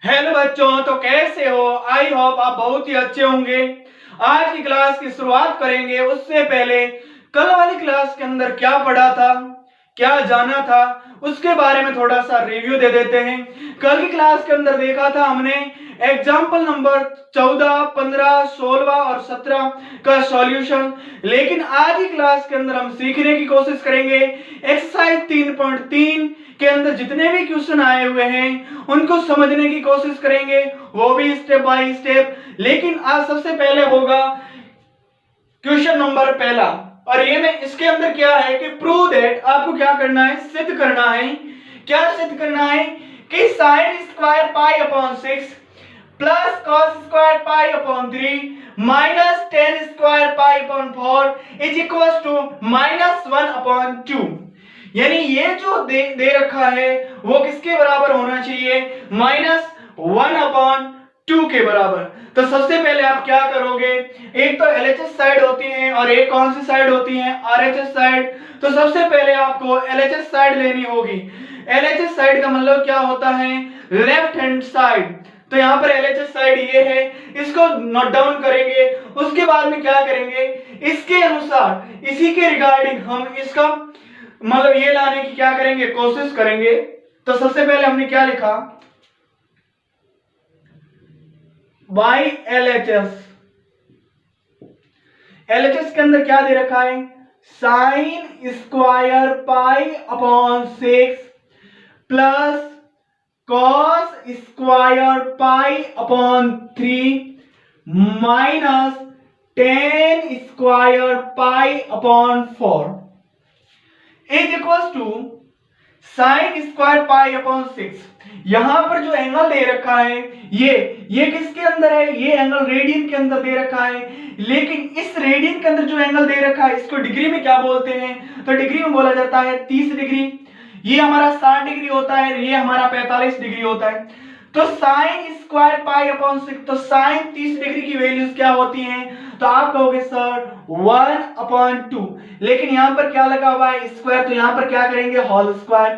Hello बच्चों, तो कैसे हो? आई होप आप बहुत ही अच्छे होंगे। आज की क्लास की शुरुआत करेंगे उससे पहले कल वाली क्लास के अंदर क्या पढ़ा था, क्या जाना था, उसके बारे में थोड़ा सा रिव्यू दे देते हैं। कल की क्लास के अंदर देखा था हमने एग्जाम्पल नंबर 14, 15, 16 और 17 का सॉल्यूशन। लेकिन आज की क्लास के अंदर हम सीखने की कोशिश करेंगे एक्सरसाइज 3.3 के अंदर जितने भी क्वेश्चन आए हुए हैं उनको समझने की कोशिश करेंगे, वो भी स्टेप बाय स्टेप। लेकिन आज सबसे पहले होगा क्वेश्चन नंबर पहला, और ये में इसके अंदर क्या है कि प्रूव दैट, आपको क्या करना है, सिद्ध करना है। क्या सिद्ध करना है कि sine square pi upon 6 plus cos square pi upon 3 minus tan square pi upon 4 is equal to -1/2। यानी ये जो दे रखा है वो किसके बराबर होना चाहिए? -1/2 के बराबर। तो सबसे पहले आप क्या करोगे, एक तो LHS साइड होती है और एक कौन सी साइड होती है? RHS side. तो सबसे पहले आपको LHS साइड लेनी होगी। LHS साइड का मतलब क्या होता है? Left hand side. तो यहाँ पर LHS साइड ये है, इसको नोट डाउन करेंगे। उसके बाद में क्या करेंगे, इसके अनुसार, इसी के रिगार्डिंग हम इसका मतलब ये लाने की क्या करेंगे, कोशिश करेंगे। तो सबसे पहले हमने क्या लिखा, बाई LHS। LHS के अंदर क्या दे रखा है? Sine square pi upon 6 plus cos square pi upon 3 minus tan square pi upon 4 is equal to sine square pi upon 6। यहां पर जो एंगल दे रखा है ये किसके अंदर है? ये एंगल रेडियन के अंदर दे रखा है। लेकिन इस रेडियन के अंदर जो एंगल दे रखा है इसको डिग्री में क्या बोलते हैं? तो डिग्री में बोला जाता है 30 डिग्री। ये हमारा 60 डिग्री होता है, ये हमारा 45 डिग्री होता है। तो साइन स्क्वायर पाई अपॉन 6, तो साइन 30 डिग्री की वैल्यूज क्या होती हैं? तो आप कहोगे सर 1/2, लेकिन यहां पर क्या लगा हुआ है? स्क्वायर। तो यहां पर क्या करेंगे? Whole square.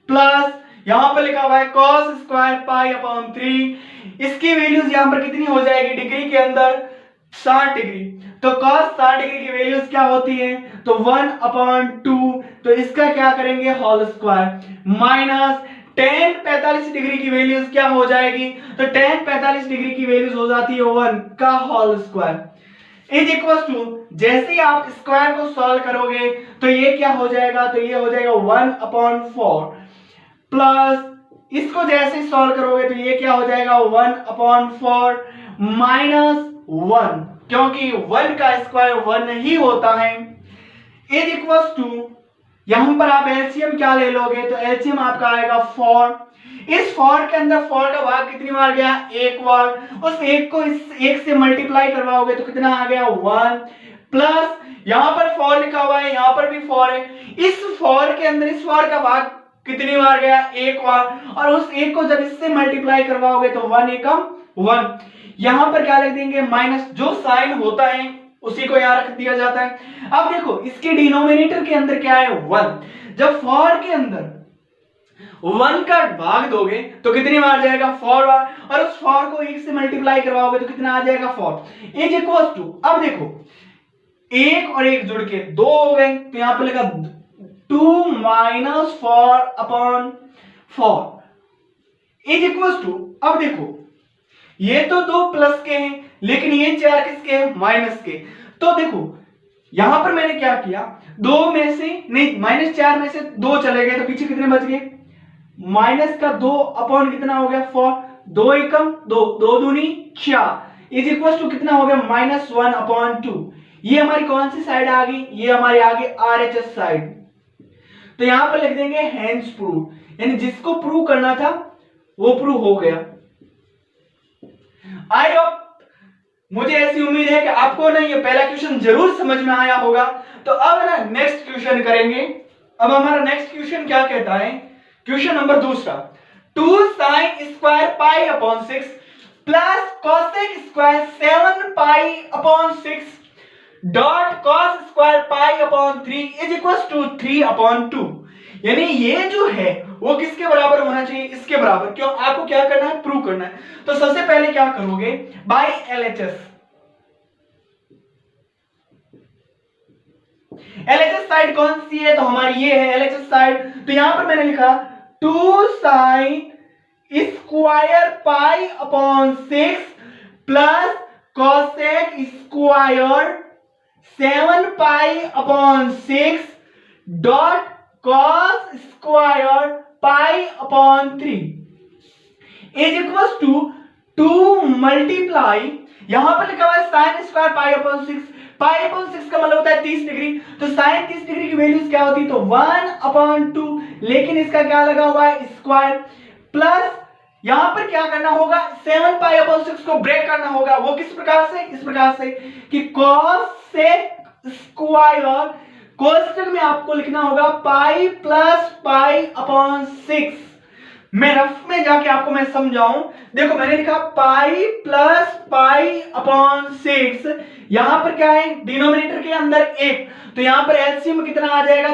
प्लस यहां पर लिखा हुआ है cos स्क्वायर पाई अपॉन 3, इसकी वैल्यूज यहां पर कितनी हो जाएगी डिग्री के अंदर? 60 डिग्री। तो cos 60 डिग्री की वैल्यूज क्या होती है? तो 1/2। तो इसका क्या करेंगे? Whole square minus tan 45 degree की वैल्यूज क्या हो जाएगी? तो tan 45 डिग्री की वैल्यूज हो जाती है 1 का whole square is equal to, जैसे ही आप स्क्वायर को सॉल्व करोगे तो ये क्या हो जाएगा? तो ये हो जाएगा 1/4 प्लस इसको जैसे ही सॉल्व करोगे तो ये क्या हो जाएगा? 1/4 माइनस 1, क्योंकि 1 का स्क्वायर 1 ही होता है, इज इक्वल टू, यहां पर आप एलसीएम क्या ले लोगे? तो एलसीएम आपका आएगा 4। इस 4 के अंदर 4 का भाग कितनी बार गया? एक बार। उस एक को इस एक से मल्टीप्लाई करवाओगे तो कितना आ गया? 1 प्लस यहां पर 4 लिखा हुआ है, यहां पर भी 4 है। इस 4 के अंदर इस 4 का भाग कितनी बार गया? एक बार। और उस एक को जब इससे मल्टीप्लाई करवाओगे तो 1 एकम 1। यहां पर क्या लिख देंगे? माइनस, जो साइन होता है उसी को यहां रख दिया जाता है। अब देखो इसके डिनोमिनेटर के अंदर क्या है? 1। जब 4 के अंदर 1 का भाग दोगे तो कितनी बार जाएगा? 4 बार। और उस 4 को 1 से मल्टीप्लाई करवाओगे तो कितना आ जाएगा? 4 इज इक्वल टू, अब देखो एक और एक जुड़ के 2 हो गए, तो यहां पर लिखा 2 माइनस 4/4 इज इक्वल टू, अब देखो ये तो 2 प्लस के हैं लेकिन ये 4 किसके हैं? माइनस के। तो देखो यहां पर मैंने क्या किया, 2 में से नहीं, -4 में से 2 चले गए तो पीछे कितने बच गए? माइनस का 2 अपॉन कितना हो गया? 4। 2 एकम 2, 2 दूनी 4 इज इक्वल टू कितना हो गया? -1/2। ये हमारी कौन सी साइड आ गई? ये हमारी आ गई RHS साइड। तो यहां पर लिख देंगे हेंस प्रूव, यानी जिसको प्रूव करना था वो प्रूव हो गया। आई होप, मुझे ऐसी उम्मीद है कि आपको ना ये पहला क्वेश्चन जरूर समझ में आया होगा। तो अब ना नेक्स्ट क्वेश्चन करेंगे। अब हमारा नेक्स्ट क्वेश्चन क्या कहता है? क्वेश्चन नंबर दूसरा, 2 sin square pi upon 6 plus cosec square 7 pi upon 6 dot cos square pi upon 3 is equal to 3/2। यानी ये जो है वो किसके बराबर होना चाहिए, इसके बराबर। क्यों, आपको क्या करना है, प्रूव करना है। तो सबसे पहले क्या करोगे, बाय LHS। LHS साइड कौन सी है, तो हमारी ये है LHS साइड। तो यहां पर मैंने लिखा 2 sin square pi upon 6 plus cosec square 7 pi upon 6 dot cos square pi upon 3 is equal to 2 multiply, यहां पर लिखा हुआ है sine square pi upon 6। Pi upon 6 का मतलब होता है 30 डिग्री, तो साइन 30 डिग्री की वैल्यूज क्या होती है, तो 1/2, लेकिन इसका क्या लगा हुआ है, स्क्वायर, प्लस यहां पर क्या करना होगा, 7 पाई अपॉन 6 को ब्रेक करना होगा। वो किस प्रकार से, इस प्रकार से कि cos स्क्वायर, कोष्टक में आपको लिखना होगा पाई प्लस पाई अपॉन 6। मैं रफ में जाके आपको मैं समझाऊं, देखो मैंने लिखा पाई प्लस पाई अपॉन 6, यहां पर क्या है, डिनोमिनेटर के अंदर 1, तो यहां पर एलसीएम कितना आ जाएगा,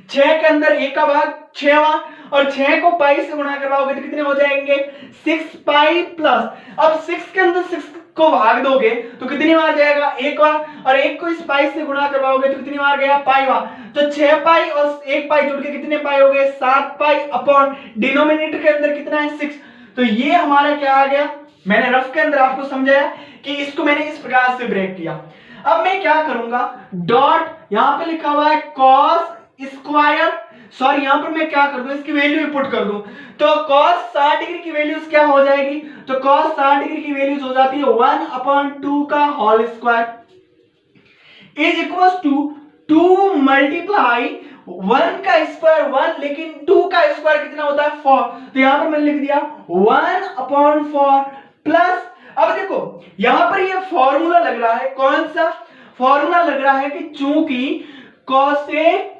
6 के अंदर 1 का भाग 6वां, और 6 को पाई से गुणा करवाओगे तो कितने हो जाएंगे, 6 पाई प्लस, अब 6 के अंदर 6 को भाग दोगे तो कितनी बार जाएगा, 1 बार, और 1 को इस पाई से गुणा करवाओगे तो कितनी बार गया, पाई बार। तो 6 पाई और 1 पाई जुड़ के कितने पाई हो गए, 7 पाई अपॉन डिनोमिनेटर के अंदर कितना है, 6। तो ये हमारा क्या आ गया, मैंने रफ के अंदर आपको समझाया कि इसको मैंने इस प्रकार से ब्रेक किया। अब मैं क्या करूंगा, डॉट यहां पे लिखा हुआ है cos स्क्वायर, सॉरी यहां पर मैं क्या कर दूं, इसकी वैल्यू भी पुट कर दूं, तो cos 60 डिग्री की वैल्यूज क्या हो जाएगी, तो cos 60 डिग्री की वैल्यूज हो जाती है 1/2 का whole square is equal to 2 multiply 1 का स्क्वायर 1, लेकिन 2 का स्क्वायर कितना होता है, 4, तो यहां पर मैंने लिख दिया 1/4 प्लस, अब देखो यहां पर ये फॉर्मूला लग रहा है, कौन सा फॉर्मूला लग रहा है कि चूंकि cosec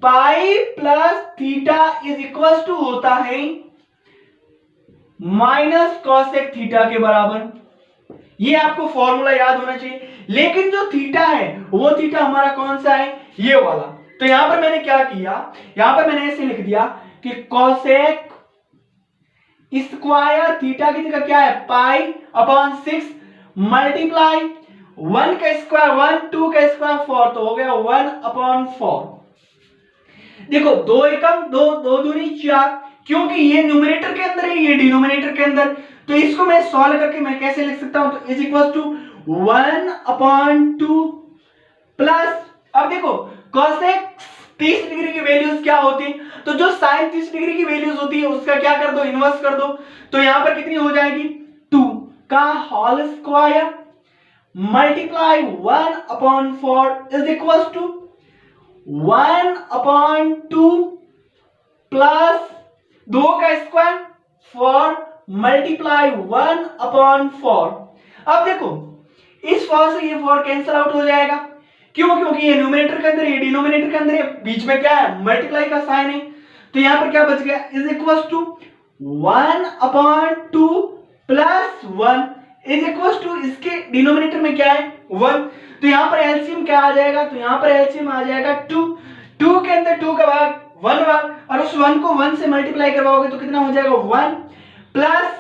pi plus theta is equal to होता है माइनस cosec थीटा के बराबर। ये आपको फॉर्मूला याद होना चाहिए, लेकिन जो थीटा है वो थीटा हमारा कौन सा है, ये वाला। तो यहां पर मैंने क्या किया, यहां पर मैंने ऐसे लिख दिया कि cosec स्क्वायर थीटा की जगह क्या है, पाई अपॉन 6 मल्टीप्लाई 1 का स्क्वायर 1, 2 का स्क्वायर 4, तो हो गया 1/4। देखो 2 एकम 2, 2 दूनी 4, क्योंकि ये न्यूमरेटर के अंदर है, ये डिनोमिनेटर के अंदर, तो इसको मैं सॉल्व करके मैं कैसे लिख सकता हूं, तो इज इक्वल टू 1/2 प्लस, अब देखो cosec 30 डिग्री की वैल्यूज क्या होती है, तो जो sin 30 डिग्री की वैल्यूज होती है उसका क्या कर दो, इनवर्स कर दो, तो यहां पर कितनी हो जाएगी, 2 का whole square multiply 1/4 is equal to 1/2 plus 2 का स्क्वायर 4 मल्टीप्लाई 1/4। अब देखो इस 4 से ये 4 कैंसिल आउट हो जाएगा, क्यों, क्योंकि ये न्यूमरेटर के अंदर, ये डिनोमिनेटर के अंदर है, बीच में क्या है, मल्टीप्लाई का साइन है, तो यहां पर क्या बच गया, is equal to 1/2 plus 1 is equal to, इसके डिनोमिनेटर में क्या है, 1, तो यहां पर एलसीएम क्या आ जाएगा, तो यहां पर एलसीएम आ जाएगा 2, 2 के अंदर 2 का भाग 1 बार, और उस 1 को 1 से मल्टीप्लाई करवाओगे तो कितना हो जाएगा, 1 प्लस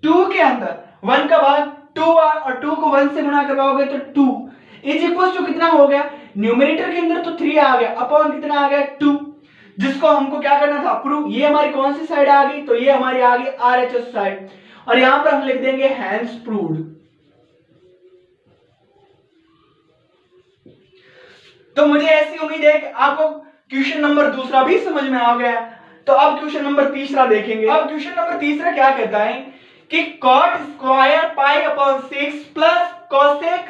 2 के अंदर 1 का भाग 2 बार, और 2 को 1 से गुणा करवाओगे तो 2 इज इक्वल टू कितना हो गया, न्यूमरेटर के अंदर तो 3 आ गया, अपॉन कितना आ गया, 2, जिसको हमको क्या करना था, प्रूव। ये हमारी कौन सी साइड आ गई, तो ये हमारी आ गई आरएचएस साइड, और यहां पर हम लिख देंगे हैंस प्रूव्ड। तो मुझे ऐसी उम्मीद है कि आपको क्वेश्चन नंबर दूसरा भी समझ में आ गया। तो अब क्वेश्चन नंबर तीसरा देखेंगे। अब क्वेश्चन नंबर तीसरा क्या कहता है कि cot square pi upon 6 plus cosec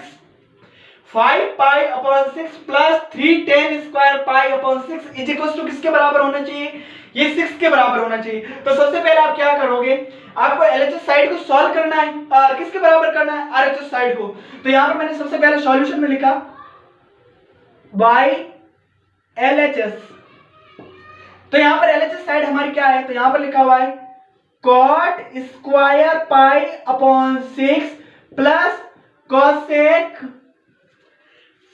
5 pi upon 6 plus 3 tan square pi upon 6 is equal to किसके बराबर होना चाहिए, ये 6 के बराबर होना चाहिए। तो सबसे पहले आप क्या करोगे, आपको एलएचएस साइड को सॉल्व करना है, किसके बराबर करना है, आरएचएस साइड को। तो यहां पर मैंने सबसे पहले सॉल्यूशन में लिखा बाय एलएचएस, तो यहां पर एलएचएस साइड हमारी क्या है, तो यहां पर लिखा हुआ है cot square pi upon 6 plus cosec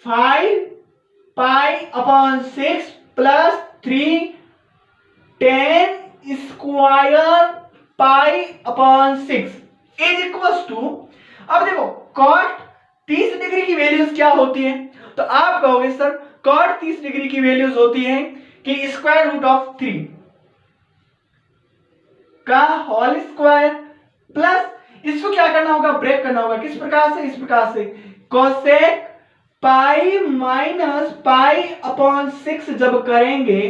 5 pi upon 6 plus 3 10 square pi upon 6 is equal to, अब देखो कॉट 30 डिग्री की वैल्यूज क्या होती है, तो आप कहोगे सर कॉट 30 डिग्री की वैल्यूज होती है कि स्क्वायर रूट ऑफ 3 का होल स्क्वायर प्लस, इसको क्या करना होगा, ब्रेक करना होगा, किस प्रकार से, इस प्रकार से cosec pi minus pi upon 6 जब करेंगे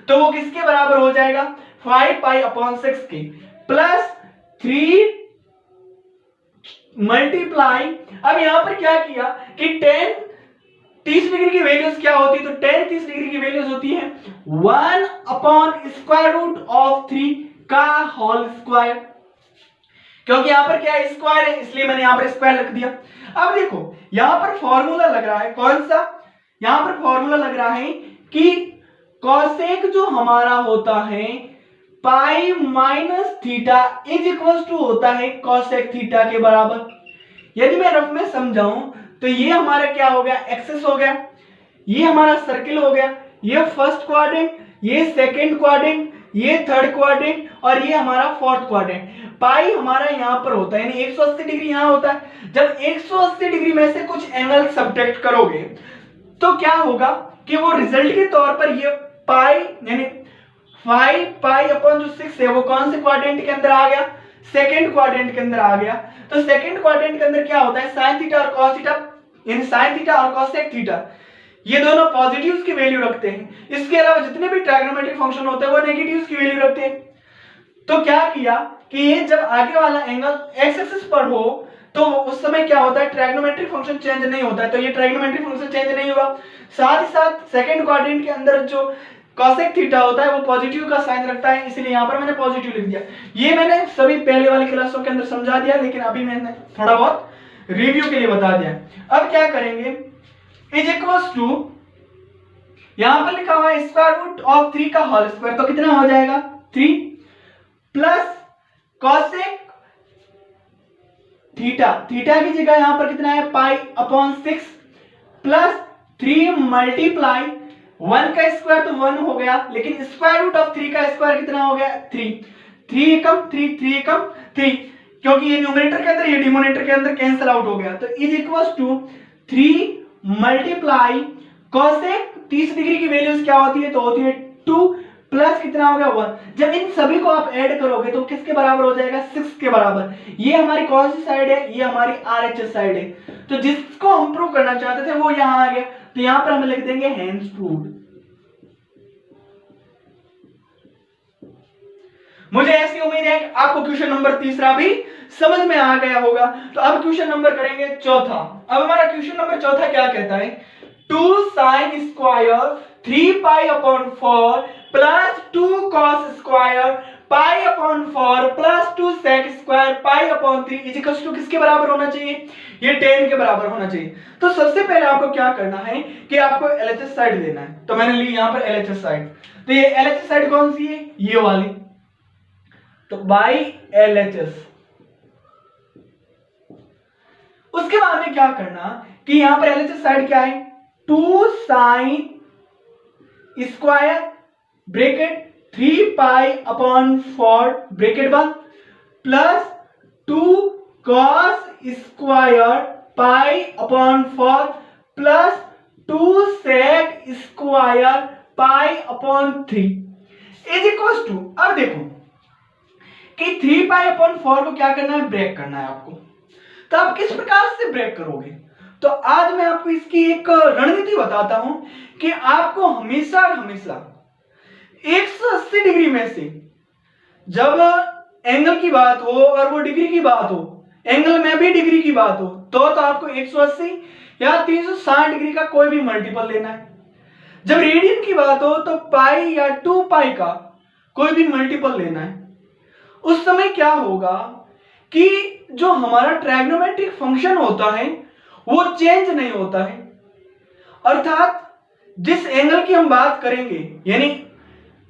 तो वो किसके बराबर हो जाएगा, 5 पाई अपॉन 6 के, प्लस 3 मल्टीप्लाई, अब यहां पर क्या किया कि 10 30 डिग्री की वैल्यूज क्या होती है, तो 10 30 डिग्री की वैल्यूज होती है 1 अपॉन स्क्वायर रूट ऑफ 3 का होल स्क्वायर, क्योंकि यहां पर क्या है, स्क्वायर है, इसलिए मैंने यहां पर स्क्वायर लिख दिया। अब देखो यहां पर फॉर्मूला लग रहा है, कौन सा, यहां पर फॉर्मूला लग रहा है कि कॉसेक जो हमारा होता है pi minus theta is equal to होता है कॉसेक थीटा के बराबर। यदि मैं रफ में समझाऊं तो ये हमारा क्या हो गया, एक्सेस हो गया, ये हमारा सर्किल हो गया, ये फर्स्ट क्वाड्रेंट, ये सेकंड क्वाड्रेंट, ये थर्ड क्वाड्रेंट और ये हमारा फोर्थ क्वाड्रेंट। पाई हमारा यहां पर होता है यानी 180 डिग्री यहां होता है। जब 180 डिग्री में से कुछ एंगल सब्ट्रैक्ट करोगे तो क्या होगा कि वो रिजल्ट के तौर पर ये पाई यानी 5 पाई अपॉन जो 6 है वो कौन से क्वाड्रेंट के अंदर आ गया, सेकंड क्वाड्रेंट के अंदर आ गया। तो सेकंड क्वाड्रेंट के अंदर क्या होता है, साइन थीटा और कॉस थीटा, इन साइन थीटा और कॉसेक थीटा ये दोनों पॉजिटिव्स की वैल्यू रखते हैं। इसके अलावा जितने भी ट्रायगोनोमेट्रिक फंक्शन होते हैं वो नेगेटिव्स की वैल्यू रखते हैं। तो क्या किया कि ये जब आगे वाला एंगल एक्स एक्सिस पर हो तो उस समय क्या होता है, ट्रायगोनोमेट्रिक फंक्शन चेंज नहीं होता है, तो ये ट्रायगोनोमेट्रिक फंक्शन चेंज नहीं हुआ। साथ ही साथ सेकंड क्वाड्रेंट के अंदर जो कॉसेक थीटा होता है वो पॉजिटिव का साइन रखता है, इसलिए यहां पर मैंने पॉजिटिव लिख दिया। ये मैंने सभी पहले वाली क्लासों के अंदर समझा दिया, लेकिन अभी मैंने थोड़ा बहुत रिव्यू के लिए बता दिया। अब क्या करेंगे, इज इक्वल्स टू यहां पर लिखा हुआ है स्क्वायर रूट ऑफ 3 का होल स्क्वायर, तो कितना हो जाएगा 3 प्लस कॉसेक थीटा, थीटा की जगह यहां पर कितना है पाई अपॉन 6 प्लस 3 मल्टीप्लाई 1 का स्क्वायर तो 1 हो गया, लेकिन स्क्वायर रूट ऑफ 3 का स्क्वायर कितना हो गया 3, 3 एकम 3, 3 एकम 3, क्योंकि ये न्यूमरेटर के अंदर ये डिनोमिनेटर के अंदर कैंसिल आउट हो गया। तो is equals to 3 multiply cosec 30 degree की वैल्यूज क्या होती है, तो होती है 2 प्लस कितना हो गया 1। जब इन सभी को आप ऐड करोगे तो किसके बराबर हो जाएगा 6 के बराबर। ये हमारी कौन सी साइड है, ये हमारी आरएचएस साइड है। तो जिसको हम प्रूव करना चाहते थे वो यहां आ गया, तो यहां पर हम लिख देंगे हेंस प्रूव्ड। मुझे ऐसी उम्मीद है कि आपको क्वेश्चन नंबर तीसरा भी समझ में आ गया होगा। तो अब क्वेश्चन नंबर करेंगे चौथा। अब हमारा क्वेश्चन नंबर चौथा क्या कहता है, 2 sin square 3 pi upon 4 plus 2 cos square pi upon 4 plus 2 sec square pi upon 3 is equal to किसके बराबर होना चाहिए, ये 10 के बराबर होना चाहिए। तो सबसे पहले आपको क्या करना है कि आपको एलएचएस साइड लेना है, तो मैंने ली यहां पर एलएचएस साइड। तो ये एलएचएस साइड कौन सी है, ये वाली, तो बाई एलएचएस। उसके बाद में क्या करना कि यहां पर एलएचएस साइड क्या है, 2 sin square bracket 3 pi upon 4 bracket बंद plus 2 cos square pi upon 4 plus 2 sec square pi upon 3 is equal to, अब देखो कि 3 पाई अपॉन 4 को क्या करना है, ब्रेक करना है आपको। तो आप किस प्रकार से ब्रेक करोगे, तो आज मैं आपको इसकी एक रणनीति बताता हूं कि आपको हमेशा 180 डिग्री में से जब एंगल की बात हो और वो डिग्री की बात हो, एंगल में भी डिग्री की बात हो, तो आपको 180 या 360 डिग्री का कोई भी मल्टीपल लेना है। जब रेडियन की बात हो तो पाई या 2 पाई का कोई भी मल्टीपल लेना है। उस समय क्या होगा कि जो हमारा ट्रायगोनोमेट्रिक फंक्शन होता है वो चेंज नहीं होता है, अर्थात जिस एंगल की हम बात करेंगे यानी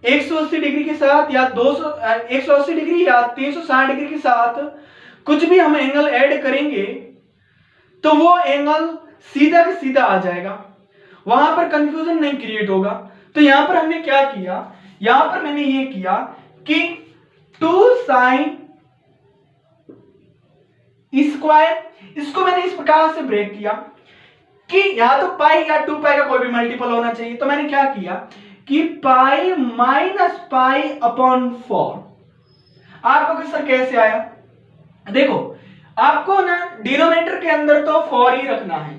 180 डिग्री के साथ या 180 डिग्री या 360 डिग्री के साथ कुछ भी हम एंगल ऐड करेंगे तो वो एंगल सीधा का सीधा आ जाएगा। वहां पर कंफ्यूजन नहीं क्रिएट होगा। तो यहां पर हमने क्या किया, यहां पर मैंने ये किया कि 2 साइन स्क्वायर, इसको मैंने इस प्रकार से ब्रेक किया कि या तो पाई या 2 पाई का कोई भी मल्टीपल होना चाहिए। तो मैंने क्या किया कि पाई माइनस पाई अपॉन 4। आपको कि सर कैसे आया, देखो आपको ना डिनोमिनेटर के अंदर तो 4 ही रखना है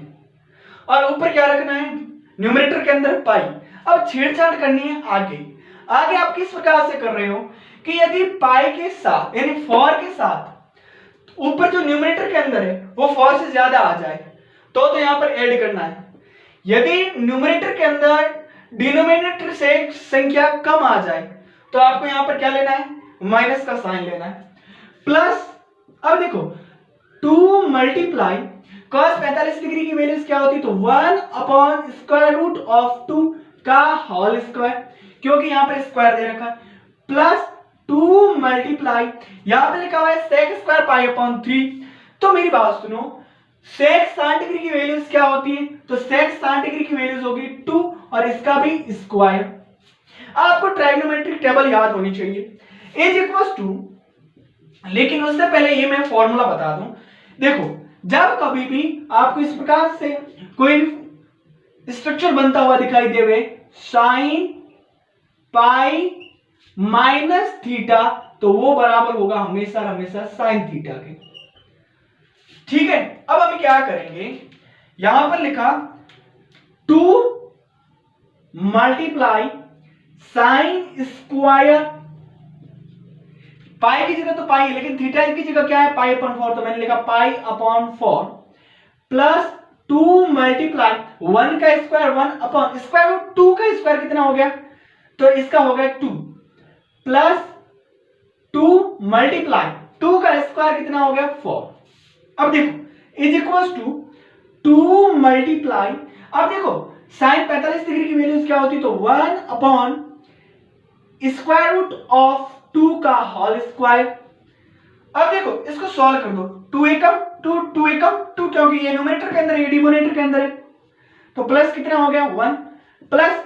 और ऊपर क्या रखना है, न्यूमरेटर के अंदर पाई। अब छेड़छाड़ करनी है आगे। आगे आप किस प्रकार से कर रहे हो कि यदि पाई के साथ यानी 4 के साथ ऊपर जो न्यूमरेटर के अंदर है वो 4 से ज्यादा आ जाए तो यहां पर ऐड करना है। यदि न्यूमरेटर के अंदर डिनोमिनेटर से संख्या कम आ जाए तो आपको यहां पर क्या लेना है, माइनस का साइन लेना है। प्लस अब देखो 2 मल्टीप्लाई cos 45 डिग्री की वैल्यूज क्या होती है, तो 1 अपॉन स्क्वायर रूट ऑफ 2 का होल स्क्वायर, क्योंकि यहां पर स्क्वायर दे रखा है, प्लस 2 मल्टीप्लाई यहां पे लिखा हुआ है sec स्क्वायर पाई अपॉन 3। तो मेरी बात सुनो, sec 60 डिग्री की वैल्यूज क्या होती है, तो sec 60 डिग्री की वैल्यूज होगी 2 और इसका भी स्क्वायर। आपको ट्राइगोनोमेट्रिक टेबल याद होनी चाहिए, इज इक्वल्स टू, लेकिन उससे पहले ये मैं फॉर्मूला बता दूं। देखो जब कभी भी आपको इस प्रकार से कोई स्ट्रक्चर बनता हुआ दिखाई देवे साइन पाई माइनस थीटा, तो वो बराबर होगा हमेशा हमेशा साइन थीटा के। ठीक है, अब हम क्या करेंगे, यहां पर लिखा 2 मल्टीप्लाई साइन स्क्वायर, पाई की जगह तो पाई है लेकिन थीटा की जगह क्या है, पाई अपॉन 4, तो मैंने लिखा पाई अपॉन 4 प्लस 2 मल्टीप्लाई 1 का स्क्वायर 1 अपॉन स्क्वायर रूट 2 का स्क्वायर कितना हो गया, तो इसका हो गया 2 प्लस 2 मल्टीप्लाई 2 का स्क्वायर कितना हो गया 4। अब देखो इज इक्वल्स टू 2 मल्टीप्लाई, अब देखो साइन 45 डिग्री की वैल्यूज क्या होती है, तो 1 अपॉन स्क्वायर रूट ऑफ 2 का होल स्क्वायर। अब देखो इसको सॉल्व कर दो, 2 एकम 2 2 एकम 2, क्योंकि ये न्यूमरेटर के अंदर है, ये डिनोमिनेटर के अंदर है, तो प्लस कितना हो गया 1 प्लस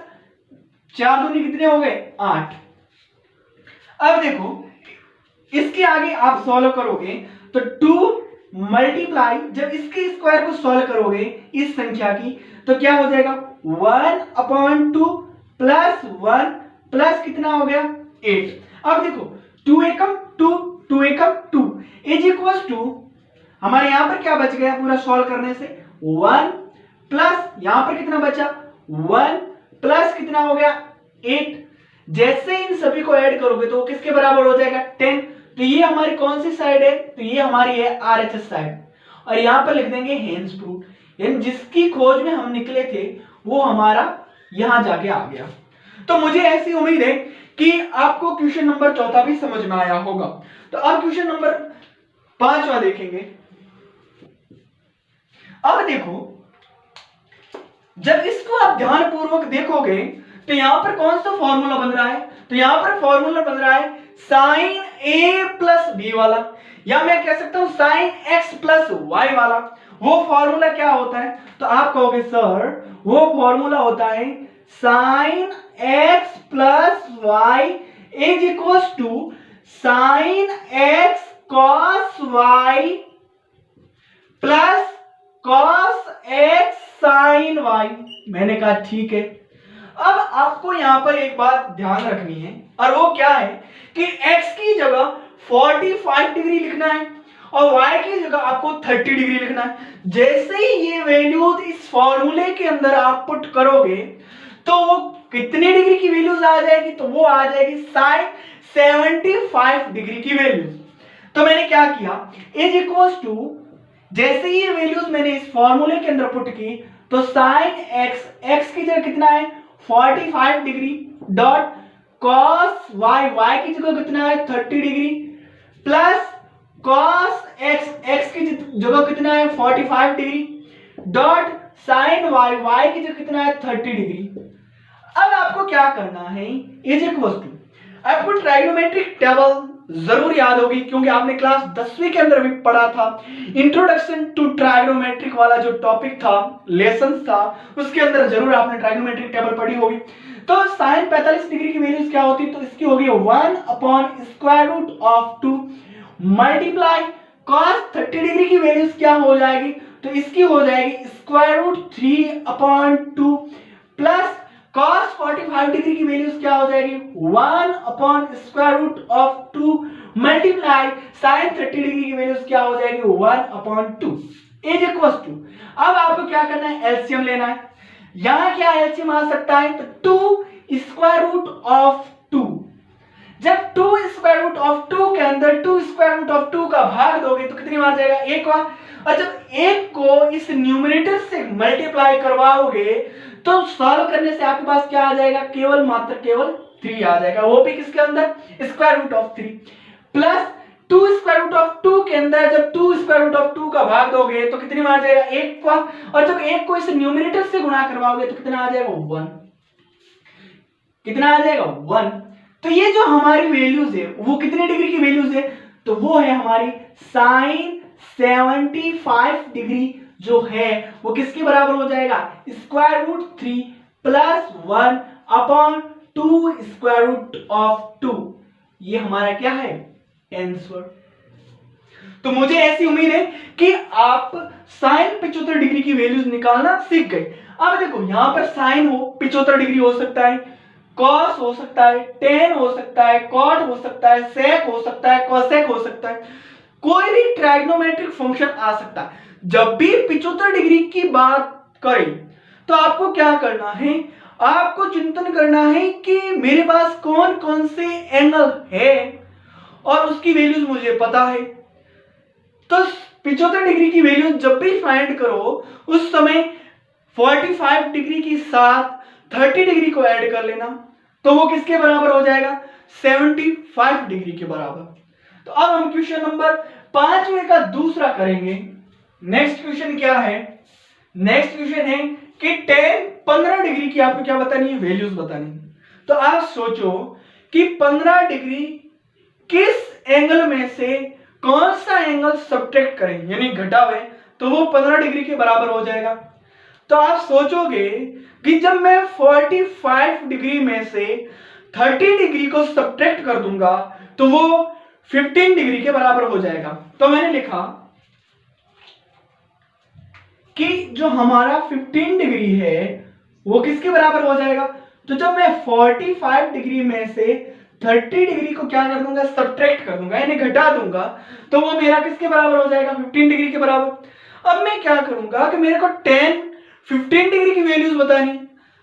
4 दूनी कितने हो गए 8। अब देखो इसके आगे आप सॉल्व करोगे तो 2 मल्टीप्लाई, जब इसके स्क्वायर को सॉल्व करोगे इस संख्या की तो क्या हो जाएगा 1 अपॉन 2 प्लस 1 प्लस कितना हो गया 8। अब देखो 2 एकम 2 2 एकम 2 इज इक्वल्स टू, हमारे यहां पर क्या बच गया पूरा सॉल्व करने से 1 प्लस यहां पर कितना बचा 1 प्लस कितना हो गया 8। जैसे इन सभी को ऐड करोगे तो किसके बराबर हो जाएगा 10। तो ये हमारी कौन सी साइड है, तो ये हमारी है आरएचएस साइड, और यहां पर लिख देंगे हेन्स प्रूफ, यानी जिसकी खोज में हम निकले थे वो हमारा यहां जाके आ गया। तो मुझे ऐसी उम्मीद है कि आपको क्वेश्चन नंबर 14 भी समझ में आया होगा। तो अब क्वेश्चन नंबर 5वां देखेंगे। अब देखो जब इसको आप ध्यानपूर्वक देखोगे तो यहां पर कौन सा फॉर्मूला बन रहा है, तो यहां पर फॉर्मूला बन रहा है साइन ए प्लस बी वाला, या मैं कह सकता हूं साइन एक्स प्लस वाई वाला। वो फॉर्मूला क्या होता है, तो आप कहोगे सर वो फॉर्मूला होता है sine x plus y is equals to sine x cos y plus cos x sine y. मैंने कहा ठीक है। अब आपको यहां पर एक बात ध्यान रखनी है, और वो क्या है कि x की जगह 45 डिग्री लिखना है और y की जगह आपको 30 डिग्री लिखना है। जैसे ही ये वैल्यूज इस फॉर्मूले के अंदर आप पुट करोगे तो वो कितने डिग्री की वैल्यूज आ जाएगी, तो वो आ जाएगी साइन 75 डिग्री की वैल्यूज। तो मैंने क्या किया, इज इक्वल्स टू, जैसे ही ये वैल्यूज मैंने इस फॉर्मूले के अंदर पुट की तो साइन एक्स की जगह कितना है 45 डिग्री डॉट कॉस वाई की जगह कितना है 30 डिग्री प्लस कॉस एक्स की जगह कितना है 45 डिग्री डॉट साइन वाई की जगह कितना है 30 डिग्री। अब आपको क्या करना है, इज इक्वल टू, आपको ट्राइगोनोमेट्रिक टेबल जरूर याद होगी, क्योंकि आपने क्लास 10वीं के अंदर भी पढ़ा था। इंट्रोडक्शन टू ट्राइगोनोमेट्रिक वाला जो टॉपिक था, लेसन था, उसके अंदर जरूर आपने ट्राइगोनोमेट्रिक टेबल पढ़ी होगी। तो साइन 45 डिग्री की वैल्यूज क्या होती है, तो इसकी होगी 1/√2 मल्टीप्लाई cos 30 डिग्री की वैल्यूज क्या हो जाएगी, तो इसकी हो जाएगी √3/2 प्लस cos 45 डिग्री की वैल्यूज क्या हो जाएगी 1/√2 मल्टीप्लाई sin 30 डिग्री की वैल्यूज क्या हो जाएगी 1/2 इज इक्वल टू। अब आपको क्या करना है, एलसीएम लेना है। यहां क्या एलसीएम आ सकता है, तो 2√2। जब 2√2 के अंदर 2√2 का भाग दोगे तो कितनी बार जाएगा, एक बार। और जब एक को इस न्यूमरेटर से मल्टीप्लाई करवाओगे तो सॉल्व करने से आपके पास क्या आ जाएगा, केवल मात्र केवल 3 आ जाएगा, वो भी किसके अंदर, √3 प्लस 2√2 के अंदर जब 2√2 का भाग दोगे तो कितनी बार जाएगा, एक का। और जब एक को इस न्यूमरेटर से गुणा करवाओगे तो कितना आ जाएगा 1, कितना आ जाएगा 1। तो ये जो हमारी वैल्यूज है वो कितने डिग्री की वैल्यूज है, तो वो है हमारी sin 75 डिग्री जो है वो किसके बराबर हो जाएगा, √3 प्लस 1/2 ये हमारा क्या है, आंसर। तो मुझे ऐसी उम्मीद है कि आप sin 75 डिग्री की वैल्यूज निकालना सीख गए। अब देखो यहां पर sin हो 75 डिग्री हो सकता है, cos हो सकता है, tan हो सकता है, cot हो सकता है, sec हो सकता है, cosec हो सकता है, कोई भी ट्राइगोनोमेट्रिक फंक्शन आ सकता है। जब भी 75 डिग्री की बात करें तो आपको क्या करना है, आपको चिंतन करना है कि मेरे पास कौन कौन से एंगल है और उसकी वैल्यूज मुझे पता है। तो 75 डिग्री की वैल्यू जब भी फाइंड करो उस समय 45 डिग्री के साथ 30 डिग्री को ऐड कर लेना, तो वो किसके बराबर हो जाएगा, 75 डिग्री के बराबर। तो अब हम क्वेश्चन नंबर 5 का दूसरा करेंगे। नेक्स्ट क्वेश्चन क्या है, नेक्स्ट क्वेश्चन है कि tan 15 डिग्री की आपको क्या बतानी है, वैल्यूज बतानी है। तो आप सोचो कि 15 डिग्री किस एंगल में से कौन सा एंगल सब्ट्रैक्ट करें, यानी घटावे, तो वो 15 डिग्री के बराबर हो जाएगा। तो आप सोचोगे कि जब मैं 45 डिग्री में से 30 डिग्री को सब्ट्रैक्ट कर दूंगा तो वो 15 डिग्री के बराबर हो जाएगा। तो मैंने लिखा कि जो हमारा 15 डिग्री है वो किसके बराबर हो जाएगा, तो जब मैं 45 डिग्री में से 30 डिग्री को क्या कर दूंगा, सब्ट्रैक्ट कर दूंगा, यानी घटा दूंगा, तो वो मेरा किसके बराबर हो जाएगा, 15 डिग्री के बराबर। अब मैं क्या करूंगा कि मेरे को 15 डिग्री की वैल्यूज बतानी,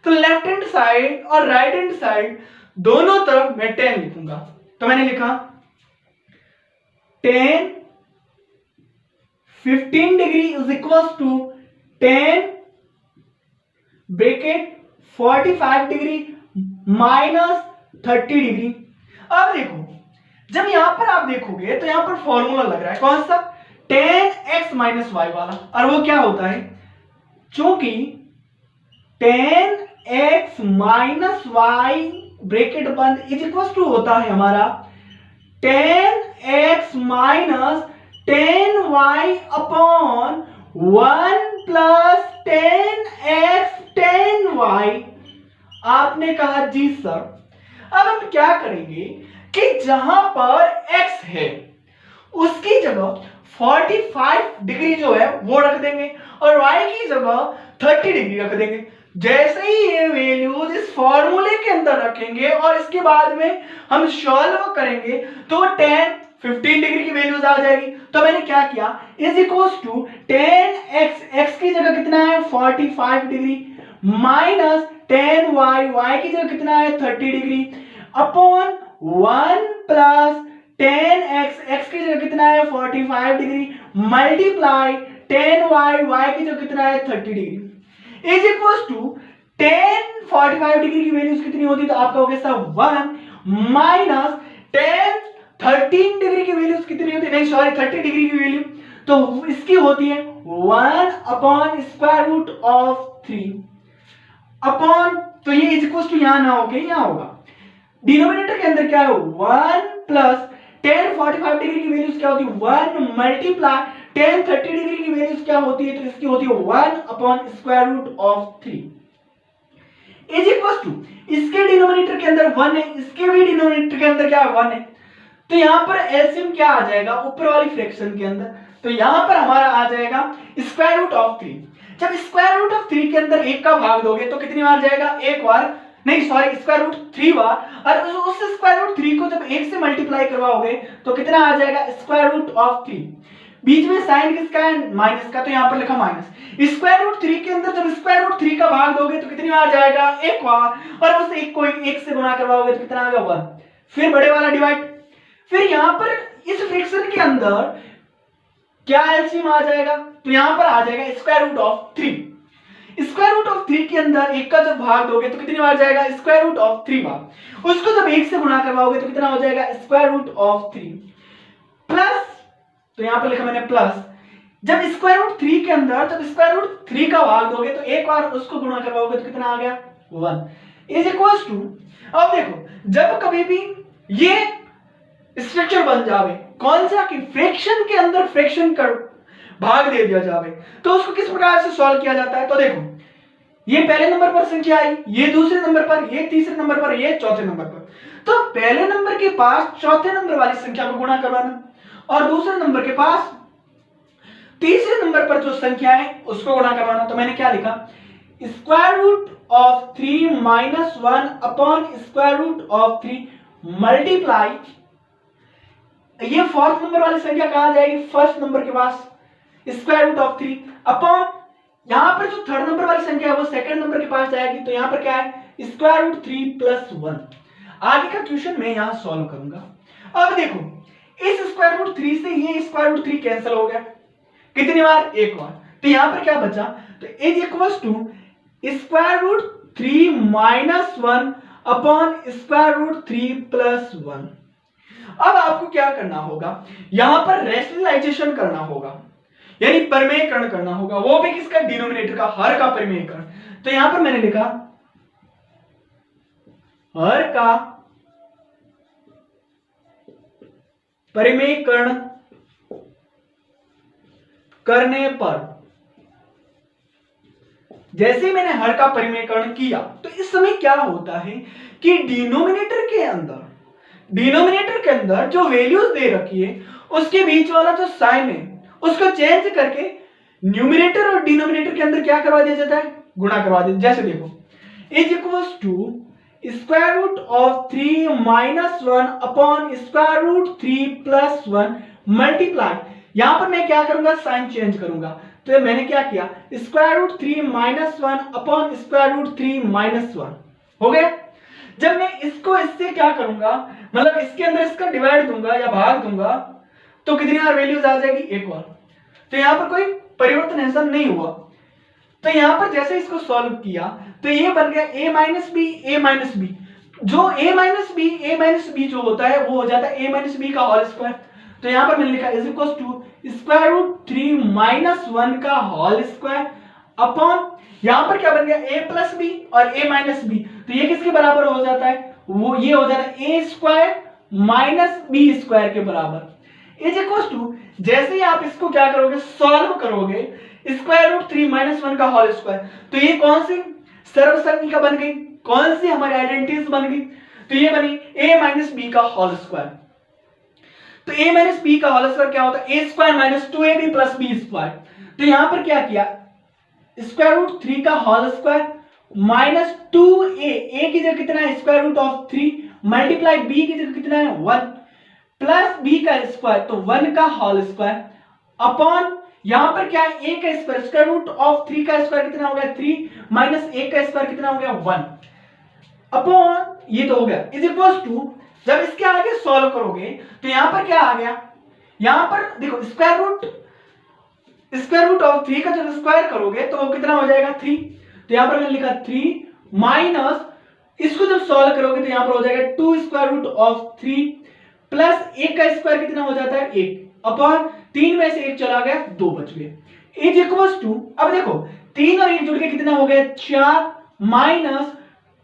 तो लेफ्ट हैंड साइड और राइट हैंड साइड दोनों तरफ मैं 10 लिखूंगा। तो मैंने लिखा 15 degree is equal to 10 bracket 45 degree minus 30 degree. अब देखो जब यहां पर आप देखोगे तो यहां पर फॉर्मूला लग रहा है कौन सा, tan x माइनस वाई वाला, और वो क्या होता है, चूंकि tan x minus y bracket बंद इज इक्वल टू होता है हमारा tan x minus tan y अपॉन 1 plus tan x tan y। आपने कहा जी सर। अब हम क्या करेंगे कि जहां पर x है उसकी जगह 45 डिग्री जो है वो रख देंगे और y की जगह 30 डिग्री रख देंगे। जैसे ही ये वैल्यूज इस फॉर्मूले के अंदर रखेंगे और इसके बाद में हम सॉल्व करेंगे तो tan 15 डिग्री की वैल्यूज आ जाएगी। तो मैंने क्या किया, is equals to tan x की जगह कितना है 45 डिग्री माइनस tan y की जगह कितना है 30 degree upon 1 plus tan x की जगह कितना है 45 डिग्री मल्टीप्लाई tan y की जगह कितना है 30 degree is equal to tan 45 degree की वैल्यूज कितनी होती, तो आपका हो गया सब 1 माइनस tan 13 डिग्री की वैल्यूज कितनी होती, नहीं सॉरी 30 डिग्री की वैल्यू, तो इसकी होती है 1 upon square root of 3 upon, तो ये इज इक्वल टू यहां ना होके यहां होगा, डिनोमिनेटर के अंदर क्या है 1 प्लस tan 45 डिग्री की वैल्यूज क्या होती है 1 मल्टीप्लाई tan 30 डिग्री की वैल्यूज क्या होती है, तो इसकी होती है 1 upon square root of 3 is equal to, इसके डिनोमिनेटर के अंदर 1 है, इसके भी डिनोमिनेटर के अंदर क्या है 1 है, तो यहां पर एलसीएम क्या आ जाएगा ऊपर वाली फ्रैक्शन के अंदर, तो यहां पर हमारा आ जाएगा स्क्वायर रूट ऑफ 3। जब स्क्वायर रूट ऑफ 3 के अंदर 1 का भाग दोगे तो कितनी बार जाएगा, एक बार नहीं सॉरी स्क्वायर रूट 3 बार, और उस स्क्वायर रूट 3 को जब 1 से मल्टीप्लाई करवाओगे तो कितना आ जाएगा स्क्वायर रूट ऑफ 3। बीच में साइन किसका है माइनस का, तो यहां पर लिखा माइनस। स्क्वायर रूट 3 के अंदर जब स्क्वायर रूट 3 का भाग दोगे तो कितनी बार जाएगा, एक बार, और उस एक को 1 से गुणा करवाओगे तो कितना आ गया 1, फिर बड़े वाला डिवाइड। फिर यहां पर इस फ्रैक्शन के अंदर क्या एलसीएम आ जाएगा, तो यहां पर आ जाएगा square root of 3। Square root of 3 के अंदर 1 का जब भाग दोगे तो कितनी बार जाएगा स्क्वायर रूट ऑफ 3 बार, उसको जब 1 से गुणा करवाओगे तो कितना हो जाएगा स्क्वायर रूट ऑफ 3 प्लस, तो यहां पर लिखा मैंने प्लस, जब स्क्वायर रूट 3 के अंदर जब स्क्वायर रूट 3 का भाग दोगे तो एक बार उसको गुणा करवाओगे तो कितना आ गया 1 इज इक्वल टू। अब देखो जब कभी भी ये स्ट्रक्चर बन जावे कौन सा कि फ्रैक्शन के अंदर फ्रैक्शन कर भाग दे दिया जावे, तो उसको किस प्रकार से सॉल्व किया जाता है, तो देखो ये पहले नंबर पर संख्या आई, ये दूसरे नंबर पर, ये तीसरे नंबर पर, ये चौथे नंबर पर, तो पहले नंबर के पास चौथे नंबर वाली संख्या को गुणा करवाना और दूसरे नंबर के पास तीसरे नंबर पर जो संख्या है उसको गुणा करवाना। तो मैंने क्या लिखा square root of 3 minus 1 upon square root of 3 multiply, ये फोर्थ नंबर वाली संख्या कहां जाएगी फर्स्ट नंबर के पास स्क्वायर रूट ऑफ 3 अपॉन यहां पर जो थर्ड नंबर वाली संख्या है वो सेकंड नंबर के पास जाएगी, तो यहां पर क्या है स्क्वायर रूट 3 प्लस 1। आगे का क्वेश्चन मैं यहां सॉल्व करूंगा। अब देखो इस स्क्वायर रूट 3 से ये स्क्वायर रूट 3 कैंसिल हो गया, कितनी बार एक बार, तो यहां पर क्या बचा, तो is equals to square root 3 minus 1 upon square root 3 plus 1। अब आपको क्या करना होगा, यहां पर रैशनलाइजेशन करना होगा, यानी परिमेयकरण करना होगा, वो भी किसका डिनोमिनेटर का, हर का परिमेयकरण। तो यहां पर मैंने लिखा हर का परिमेयकरण करने पर, जैसे मैंने हर का परिमेयकरण किया तो इस समय क्या होता है कि डिनोमिनेटर के अंदर जो वैल्यूज दे रखी है उसके बीच वाला जो साइन है उसको चेंज करके न्यूमरेटर और डिनोमिनेटर के अंदर क्या करवा दिया जाता है, गुणा करवा दिया। जैसे देखो is equals to square root of 3 minus 1 upon square root 3 plus 1 multiply, यहां पर मैं क्या करूंगा साइन चेंज करूंगा, तो मैंने क्या किया square root 3 minus 1 upon square root 3 minus 1 हो गया। जब मैं इसको इससे क्या करूंगा, मतलब इसके अंदर इसका डिवाइड दूंगा या भाग दूंगा तो कितनी बार वैल्यूज आ जाएगी, एक बार, तो यहां पर कोई परिवर्तन ऐसा नहीं हुआ। तो यहां पर जैसे इसको सॉल्व किया तो ये बन गया a माइनस बी, जो a माइनस बी जो होता है वो हो जाता है a माइनस बी का होल स्क्वायर। तो यहां पर मैंने लिखा is equal to square root 3 minus 1 का होल स्क्वायर अपॉन, यहां पर क्या बन गया a प्लस बी और a माइनस बी, तो ये किसके बराबर हो जाता है, वो ये हो जाता है a square minus b square के बराबर इज इक्वल टू, जैसे ही आप इसको क्या करोगे सॉल्व करोगे स्क्वायर रूट 3 माइनस 1 का होल स्क्वायर, तो ये कौन सी सर्वसंख्यिका बन गई, कौन सी हमारी आइडेंटिटीज बन गई, तो ये बनी a माइनस बी का होल स्क्वायर। तो a माइनस बी का होल स्क्वायर क्या होता है a square minus 2ab plus b square. तो यहां पर क्या किया स्क्वायर रूट 3 का होल स्क्वायर माइनस 2a की जगह कितना है square root of 3 multiply b की जगह कितना है 1 प्लस b का स्क्वायर, तो 1 का होल स्क्वायर अपॉन यहां पर क्या है a का स्क्वायर, स्क्वायर रूट ऑफ 3 का स्क्वायर कितना हो गया 3 माइनस a का स्क्वायर कितना हो गया 1 अपॉन ये तो हो गया इज इक्वल टू, जब इसके आगे सॉल्व करोगे तो यहां पर क्या आ गया, यहां पर देखो स्क्वायर रूट ऑफ 3 का जब स्क्वायर करोगे तो वो कितना हो जाएगा 3, तो यहां पर मैंने लिखा 3 माइनस इसको जब सॉल्व करोगे तो यहां पर हो जाएगा 2 स्क्वायर रूट ऑफ 3 प्लस 1 का स्क्वायर कितना हो जाता है 1 अपॉन 3 में से 1 चला गया 2 बच गए इज इक्वल्स टू, अब देखो 3 और 1 जुड़ के कितना हो गया 4 minus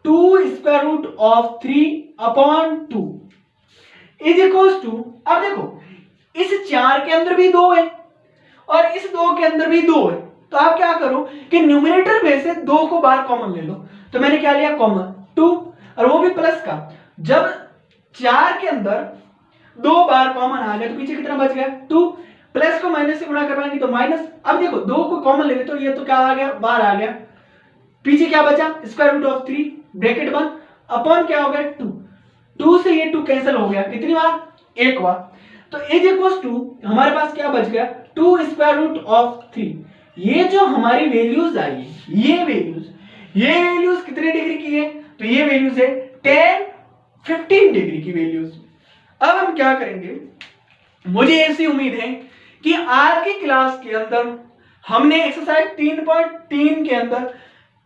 2 square root of 3 upon 2 is equal to, अब देखो इस 4 के अंदर भी 2 है और इस 2 के अंदर भी 2 है, तो आप क्या करो कि न्यूमरेटर में से 2 को बाहर कॉमन ले लो। तो मैंने क्या लिया, कॉमन 2, और वो भी प्लस का। जब 4 के अंदर 2 बार कॉमन आ गया तो पीछे कितना बच गया, 2। प्लस को माइनस से गुणा करवाएंगे तो माइनस। अब देखो 2 को कॉमन ले ले तो ये तो क्या आ गया, बाहर आ गया। पीछे क्या बचा, square root of 3 bracket 1 upon क्या हो गया 2। 2 से ये 2 कैंसिल हो गया, कितनी बार, एक बार। तो इज इक्वल टू हमारे पास क्या बच गया, 2 स्क्वायर रूट ऑफ 3। ये जो हमारी वैल्यूज आई, ये वैल्यूज कितने डिग्री की है, तो ये वैल्यूज है 10 15 डिग्री की वैल्यूज। अब हम क्या करेंगे, मुझे ऐसी उम्मीद है कि आज की क्लास के अंदर हमने एक्सरसाइज 3.3 के अंदर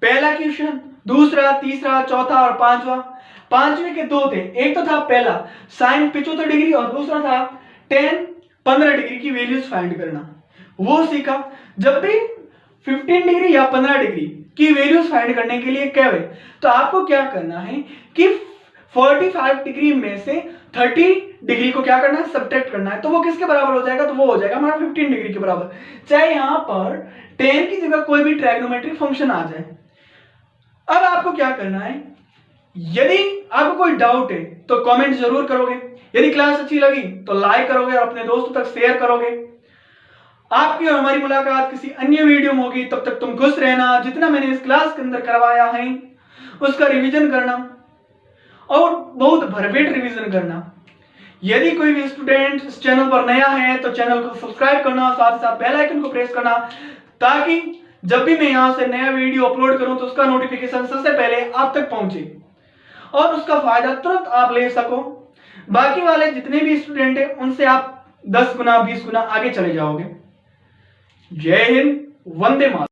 पहला क्वेश्चन, दूसरा, तीसरा, चौथा और पांचवें के 2 थे। एक तो था पहला साइन 75 डिग्री और दूसरा था 10 15 डिग्री की वैल्यूज फाइंड करना, वो सीखा। जब भी 15 डिग्री या 15 डिग्री की वैल्यूज फाइंड करने के लिए कहे तो आपको क्या करना है कि 45 डिग्री में से 30 डिग्री को क्या करना है, सब्ट्रैक्ट करना है। तो वो किसके बराबर हो जाएगा, तो वो हो जाएगा हमारा 15 डिग्री के बराबर, चाहे यहां पर 10 की जगह कोई भी ट्रायगोनोमेट्रिक फंक्शन आ जाए। अब आपको क्या करना है, यदि आपको कोई डाउट है तो कमेंट जरूर करोगे, यदि क्लास अच्छी लगी तो लाइक करोगे और अपने दोस्तों तक शेयर करोगे। आपकी और हमारी मुलाकात किसी अन्य वीडियो में होगी, तब तक तुम खुश रहना। जितना मैंने इस क्लास के अंदर करवाया है उसका रिवीजन करना और बहुत भरपेट रिवीजन करना। यदि कोई भी स्टूडेंट इस चैनल पर नया है तो चैनल को सब्सक्राइब करना, साथ ही साथ बेल आइकन को प्रेस करना, ताकि जब भी मैं यहां से नया वीडियो अपलोड करूं तो उसका नोटिफिकेशन सबसे पहले आप तक पहुंचे और उसका फायदा तुरंत आप ले सको। बाकी वाले जितने भी स्टूडेंट हैं उनसे आप 10 गुना 20 गुना आगे चले जाओगे। जय हिंद, वंदे मातरम।